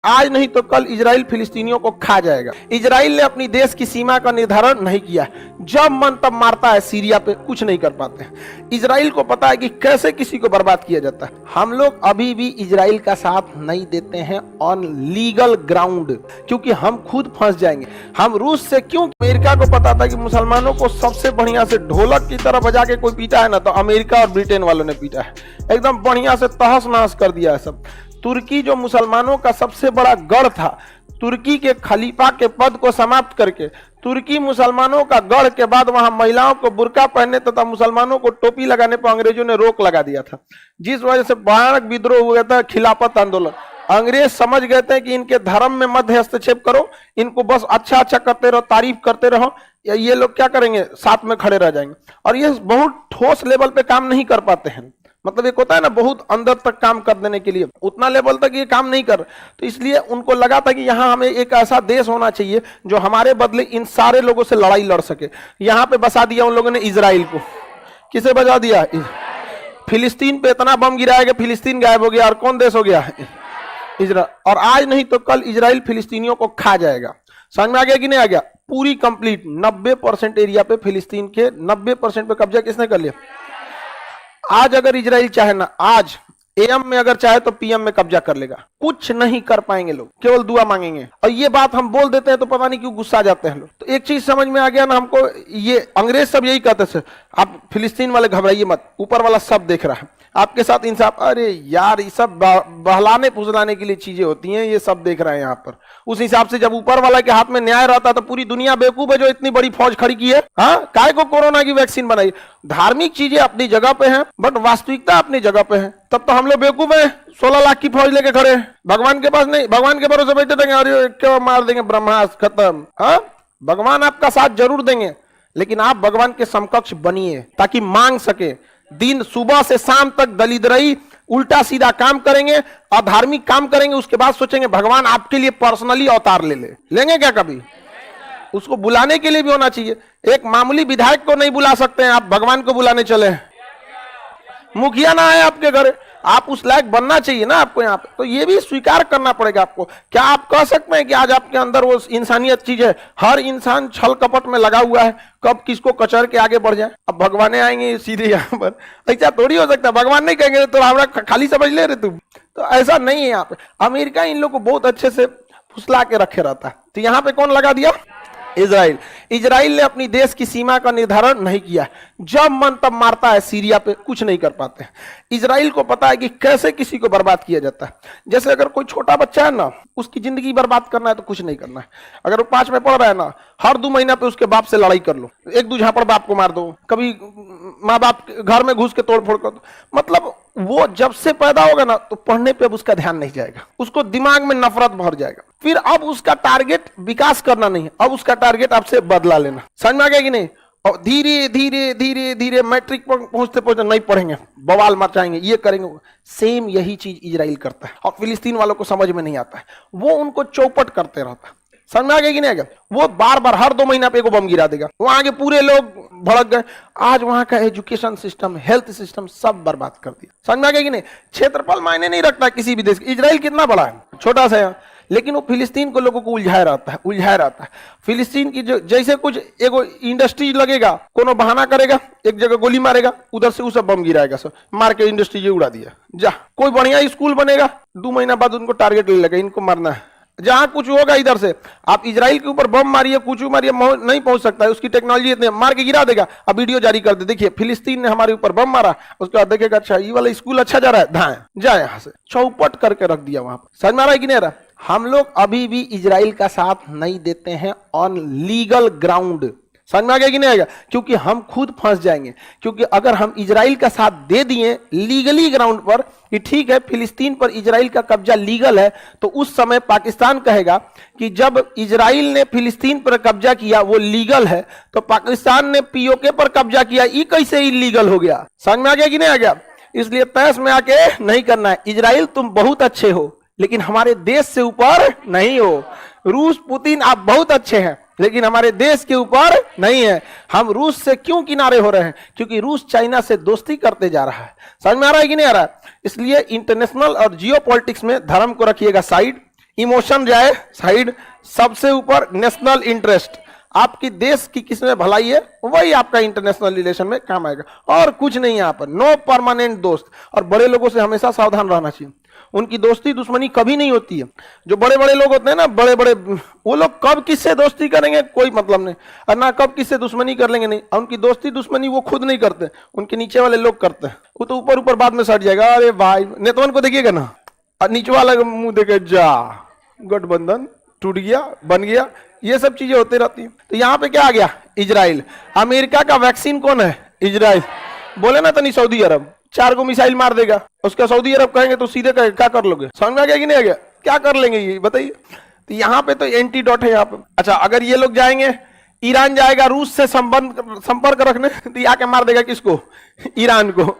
आज नहीं तो कल इजराइल फिलिस्तीनियों को खा जाएगा। इजराइल ने अपनी देश की सीमा का निर्धारण नहीं किया, जब मन तब मारता है। सीरिया पे कुछ नहीं कर पाते हैं। इजराइल को पता है कि कैसे किसी को बर्बाद किया जाता है। हम लोग अभी भी इजराइल का साथ नहीं देते हैं ऑन लीगल ग्राउंड, क्योंकि हम खुद फंस जाएंगे। हम रूस से क्यों? अमेरिका को पता था कि मुसलमानों को सबसे बढ़िया से ढोलक की तरह बजा के कोई पीटा है ना, तो अमेरिका और ब्रिटेन वालों ने पीटा है, एकदम बढ़िया से तहस नहस कर दिया है सब। तुर्की जो मुसलमानों का सबसे बड़ा गढ़ था, तुर्की के खलीफा के पद को समाप्त करके तुर्की मुसलमानों का गढ़ के बाद वहां महिलाओं को बुर्का पहनने तथा मुसलमानों को टोपी लगाने पर अंग्रेजों ने रोक लगा दिया था, जिस वजह से भयानक विद्रोह हुआ था, खिलाफत आंदोलन। अंग्रेज समझ गए थे कि इनके धर्म में मध्य हस्तक्षेप करो, इनको बस अच्छा अच्छा करते रहो, तारीफ करते रहो, ये लोग क्या करेंगे, साथ में खड़े रह जाएंगे। और ये बहुत ठोस लेवल पे काम नहीं कर पाते हैं। मतलब एक होता है ना, बहुत अंदर तक काम कर देने के लिए, उतना लेवल तक ये काम नहीं कर। तो इसलिए उनको लगा था कि यहाँ हमें एक ऐसा देश होना चाहिए जो हमारे बदले इन सारे लोगों से लड़ाई लड़ सके। यहाँ पे बसा दिया उन लोगों ने इजराइल को। किसे बजा दिया? फिलिस्तीन पे इतना बम गिराया कि फिलिस्तीन गायब हो गया। और कौन देश हो गया? इजराइल। और आज नहीं तो कल इजराइल फिलिस्तीनियों को खा जाएगा। समझ में आ गया कि नहीं आ गया? पूरी कंप्लीट 90% एरिया पे फिलिस्तीन के 90% पे कब्जा किसने कर लिया? आज अगर इजराइल चाहे ना, आज एएम में अगर चाहे तो पीएम में कब्जा कर लेगा। कुछ नहीं कर पाएंगे लोग, केवल दुआ मांगेंगे। और ये बात हम बोल देते हैं तो पता नहीं क्यों गुस्सा जाते हैं लोग। तो एक चीज समझ में आ गया ना हमको, ये अंग्रेज सब यही कहते थे, आप फिलिस्तीन वाले घबराइए मत, ऊपर वाला सब देख रहा है, आपके साथ इंसाफ। अरे यार, ये सब बहलाने फुसलाने के लिए चीजें होती हैं, ये सब देख रहे हैं यहाँ पर। उस हिसाब से जब ऊपर वाला के हाथ में न्याय रहता तो पूरी दुनिया बेवकूफ है जो इतनी बड़ी फौज खड़ी की है। हाँ, काय को कोरोना की वैक्सीन बनाई। धार्मिक चीजें अपनी जगह पे हैं, बट वास्तविकता अपनी जगह पे है। तब तो हम लोग बेवकूफ हैं, 16 लाख की फौज लेके खड़े हैं, भगवान के पास नहीं, भगवान के भरोसे बैठे देंगे, अरे क्यों मार देंगे, ब्रह्मास्त्र खत्म। हाँ, भगवान आपका साथ जरूर देंगे, लेकिन आप भगवान के समकक्ष बनिए ताकि मांग सके। दिन सुबह से शाम तक दलिद्रई उल्टा सीधा काम करेंगे, अधार्मिक काम करेंगे, उसके बाद सोचेंगे भगवान आपके लिए पर्सनली अवतार लेंगे क्या कभी? उसको बुलाने के लिए भी होना चाहिए। एक मामूली विधायक को नहीं बुला सकते हैं आप, भगवान को बुलाने चले हैं। मुखिया ना आए आपके घर, आप उस लायक बनना चाहिए ना आपको यहाँ पे। तो ये भी स्वीकार करना पड़ेगा आपको। क्या आप कह सकते हैं कि आज आपके अंदर वो इंसानियत चीज है? हर इंसान छल कपट में लगा हुआ है, कब किसको कचर के आगे बढ़ जाए। अब भगवान आएंगे सीधे यहाँ पर, ऐसा थोड़ी हो सकता है। भगवान नहीं कहेंगे तो हमारा खाली समझ ले रहे तुम, तो ऐसा नहीं है यहाँ पे। अमेरिका इन लोग को बहुत अच्छे से फुसला के रखे रहता है। तो यहाँ पे कौन लगा दिया? इजराइल। इजराइल ने अपनी देश की सीमा का निर्धारण नहीं किया, जब मन तब मारता है। सीरिया पे कुछ नहीं कर पाते हैं। इजराइल को पता है कि कैसे किसी को बर्बाद किया जाता है। जैसे अगर कोई छोटा बच्चा है ना, उसकी जिंदगी बर्बाद करना है तो कुछ नहीं करना है। अगर वो 5 में पढ़ रहा है ना, हर 2 महीना पे उसके बाप से लड़ाई कर लो, 1-2 झापड़ बाप को मार दो, कभी माँ बाप घर में घुस के तोड़ फोड़ कर दो। मतलब वो जब से पैदा होगा ना, तो पढ़ने पे अब उसका ध्यान नहीं जाएगा, उसको दिमाग में नफरत भर जाएगा। फिर अब उसका टारगेट विकास करना नहीं है, अब उसका टारगेट आपसे बदला लेना। समझ में आ गया कि नहीं? और धीरे धीरे धीरे धीरे मैट्रिक पर पहुंचते पहुंचते नहीं पढ़ेंगे, बवाल मचाएंगे, ये करेंगे। सेम यही चीज इजराइल करता है, और फिलिस्तीन वालों को समझ में नहीं आता है। वो उनको चौपट करते रहता है। समझ में आ गया कि नहीं आ गया? वो बार बार हर 2 महीना पे एगो बम गिरा देगा, वहां के पूरे लोग भड़क गए। आज वहां का एजुकेशन सिस्टम, हेल्थ सिस्टम सब बर्बाद कर दिया। समझ में आ गया कि नहीं? क्षेत्रफल मायने नहीं रखता किसी भी देश का। इजराइल कितना बड़ा है? छोटा सा है, लेकिन वो फिलिस्तीन को लोगों को उलझाया रहता है। फिलिस्तीन की जो जैसे कुछ एगो इंडस्ट्री लगेगा, कोनो बहाना करेगा, एक जगह गोली मारेगा, उधर से उसे बम गिराएगा, सब मार के इंडस्ट्री उड़ा दिया। जा कोई बढ़िया स्कूल बनेगा, 2 महीना बाद उनको टारगेट ले लेगा, इनको मारना है। जहां कुछ होगा इधर से आप इजराइल के ऊपर बम मारिए, कुछ मारिए, नहीं पहुंच सकता है, उसकी टेक्नोलॉजी इतनी, मार के गिरा देगा। अब वीडियो जारी कर दे, देखिए फिलिस्तीन ने हमारे ऊपर बम मारा, उसके बाद देखेगा अच्छा ये वाला स्कूल अच्छा जा रहा है, धाए जाए यहाँ से, चौपट करके रख दिया वहां पर। समझ में आ रहा है कि नहीं आ रहा? हम लोग अभी भी इजराइल का साथ नहीं देते हैं ऑन लीगल ग्राउंड। समझ में आ गया कि नहीं आएगा? क्योंकि हम खुद फंस जाएंगे। क्योंकि अगर हम इजराइल का साथ दे दिए लीगली ग्राउंड पर कि ठीक है फिलिस्तीन पर इजराइल का कब्जा लीगल है, तो उस समय पाकिस्तान कहेगा कि जब इजराइल ने फिलिस्तीन पर कब्जा किया वो लीगल है, तो पाकिस्तान ने पीओके पर कब्जा किया, ये कैसे इलीगल हो गया? समझ में आ गया कि नहीं आ गया? इसलिए तहस में आके नहीं करना है। इजराइल तुम बहुत अच्छे हो, लेकिन हमारे देश से ऊपर नहीं हो। रूस पुतिन आप बहुत अच्छे हैं, लेकिन हमारे देश के ऊपर नहीं है। हम रूस से क्यों किनारे हो रहे हैं? क्योंकि रूस चाइना से दोस्ती करते जा रहा है। समझ में आ रहा है कि नहीं आ रहा है? इसलिए इंटरनेशनल और जियोपॉलिटिक्स में धर्म को रखिएगा साइड, इमोशन जाए साइड, सबसे ऊपर नेशनल इंटरेस्ट। आपकी देश की किसमें भलाई है वही आपका इंटरनेशनल रिलेशन में काम आएगा, और कुछ नहीं यहाँ पर। नो परमानेंट दोस्त। और बड़े लोगों से हमेशा सावधान रहना चाहिए, उनकी दोस्ती दुश्मनी कभी नहीं होती है। जो बड़े बड़े लोग होते हैं ना, बड़े बड़े, वो लोग कब किससे दोस्ती करेंगे कोई मतलब नहीं, और ना कब किससे दुश्मनी कर लेंगे नहीं। और उनकी दोस्ती दुश्मनी वो खुद नहीं करते, उनके नीचे वाले लोग करते हैं। वो तो ऊपर ऊपर बाद में सट जाएगा, अरे भाई नेतवन को देखिएगा ना, और नीचे वाला मुंह देखे जा, गठबंधन टूट गया, बन गया, ये सब चीजें होती रहती हैं। तो यहाँ पे क्या आ गया, इजराइल। अमेरिका का वैक्सीन कौन है, इजराइल। बोले ना तो नहीं, सऊदी अरब 4 को मिसाइल मार देगा, उसका सऊदी अरब कहेंगे तो सीधे क्या कर लोगे, समझ में आ गया कि नहीं आ गया, क्या कर लेंगे ये बताइए। तो यहाँ पे तो एंटीडोट है यहाँ पे। अच्छा, अगर ये लोग जाएंगे, ईरान जाएगा रूस से संपर्क रखने, तो आके मार देगा किसको, ईरान को।